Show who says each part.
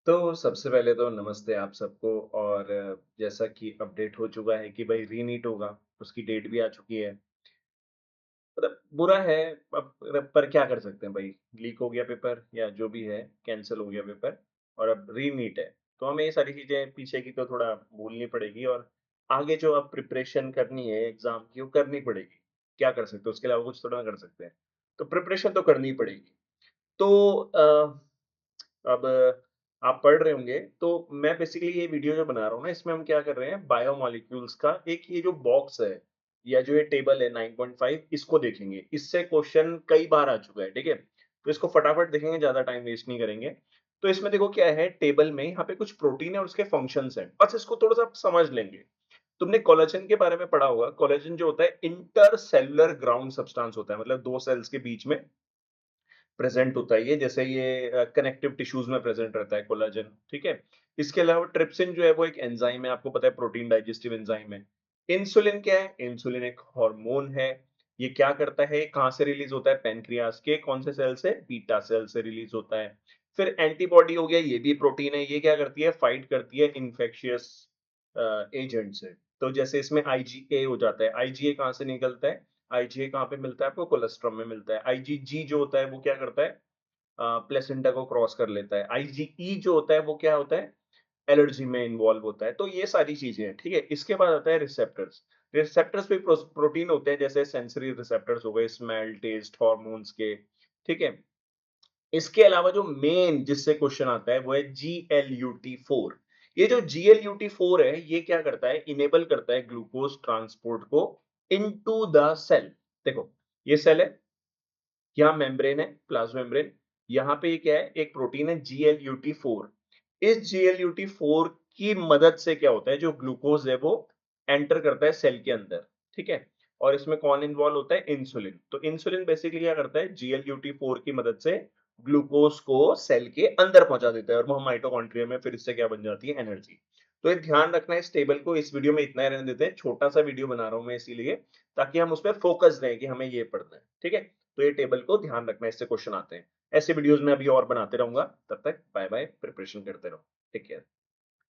Speaker 1: तो सबसे पहले तो नमस्ते आप सबको। और जैसा कि अपडेट हो चुका है कि भाई रीनीट होगा, उसकी डेट भी आ चुकी है। मतलब बुरा है, अब पर क्या कर सकते हैं भाई, लीक हो गया पेपर या जो भी है, कैंसल हो गया पेपर और अब रीनीट है। तो हमें ये सारी चीज़ें पीछे की तो थोड़ा भूलनी पड़ेगी और आगे जो अब प्रिपरेशन करनी है एग्ज़ाम की वो करनी पड़ेगी। क्या कर सकते हैं, उसके अलावा कुछ थोड़ा ना कर सकते हैं। तो प्रिपरेशन तो करनी ही पड़ेगी। तो अब आप पढ़ रहे होंगे, तो मैं बेसिकली ये वीडियो जो बना रहा हूँ ना, इसमें हम क्या कर रहे हैं, बायोमोलेक्यूल्स का एक ये जो बॉक्स है या जो ये टेबल है 9.5, इसको देखेंगे। इससे क्वेश्चन कई बार आ चुका है, ठीक है? तो इसको फटाफट देखेंगे, ज़्यादा टाइम वेस्ट नहीं करेंगे। तो इसमें देखो क्या है, टेबल में यहाँ पे कुछ प्रोटीन है और उसके फंक्शंस हैं। बस इसको थोड़ा-सा आप समझ लेंगे। तुमने कोलेजन के बारे में पढ़ा होगा। कोलेजन जो होता है इंटरसेल्युलर ग्राउंड सब्सटेंस होता है, मतलब 2 सेल्स के बीच में प्रेजेंट होता है ये, जैसे ये कनेक्टिव टिश्यूज में प्रेजेंट रहता है कोलाजन, ठीक है? इसके अलावा ट्रिप्सिन जो है वो एक एंजाइम है, आपको पता है, प्रोटीन डाइजेस्टिव एंजाइम है। इंसुलिन क्या है? इंसुलिन एक हार्मोन है। ये क्या करता है, कहाँ से रिलीज होता है? पैनक्रियास के कौन से सेल से? बीटा सेल से रिलीज होता है। फिर एंटीबॉडी हो गया, ये भी प्रोटीन है। ये क्या करती है? फाइट करती है इन्फेक्शियस एजेंट से। तो जैसे इसमें आईजीए हो जाता है। आईजीए कहाँ से निकलता है? आईजीए कहाँ पे मिलता है आपको? कोलेस्ट्रॉल में मिलता है। आईजीजी जो होता है वो क्या करता है? प्लेसेंटा को क्रॉस कर लेता है। आईजीई जो होता है वो क्या होता है? एलर्जी में इन्वॉल्व होता है। तो ये सारी चीजें हैं, ठीक है? इसके बाद आता है रिसेप्टर्स। रिसेप्टर्स भी प्रोटीन होते हैं, जैसे सेंसरी रिसेप्टर्स हो गए, स्मेल, टेस्ट, हॉर्मोन्स के, ठीक है? इसके अलावा जो मेन जिससे क्वेश्चन आता है वो है GLUT4। ये जो GLUT4 है, ये क्या करता है? इनेबल करता है ग्लूकोज ट्रांसपोर्ट को इनटू द सेल। देखो, ये सेल है, यहाँ मेम्ब्रेन है, प्लाज्मा मेम्ब्रेन। यहाँ पे ये क्या है? एक प्रोटीन है GLUT4। इस GLUT4 की मदद से क्या होता है, जो ग्लूकोज है वो एंटर करता है सेल के अंदर, ठीक है? और इसमें कौन इन्वॉल्व होता है? इंसुलिन। तो इंसुलिन बेसिकली क्या करता है? GLUT4 की मदद से ग्लूकोज को सेल के अंदर पहुंचा देता है और वो माइटोकॉन्ड्रिया में फिर इससे क्या बन जाती है? एनर्जी। तो ये ध्यान रखना है इस टेबल को। इस वीडियो में इतना ही रहने देते हैं, छोटा सा वीडियो बना रहा हूं मैं इसीलिए, ताकि हम उस पर फोकस दें कि हमें ये पढ़ना है, ठीक है? तो ये टेबल को ध्यान रखना, इससे क्वेश्चन आते हैं। ऐसे वीडियोस मैं अभी और बनाते रहूंगा। तब तक बाय बाय, प्रिपरेशन करते रहो। Take care.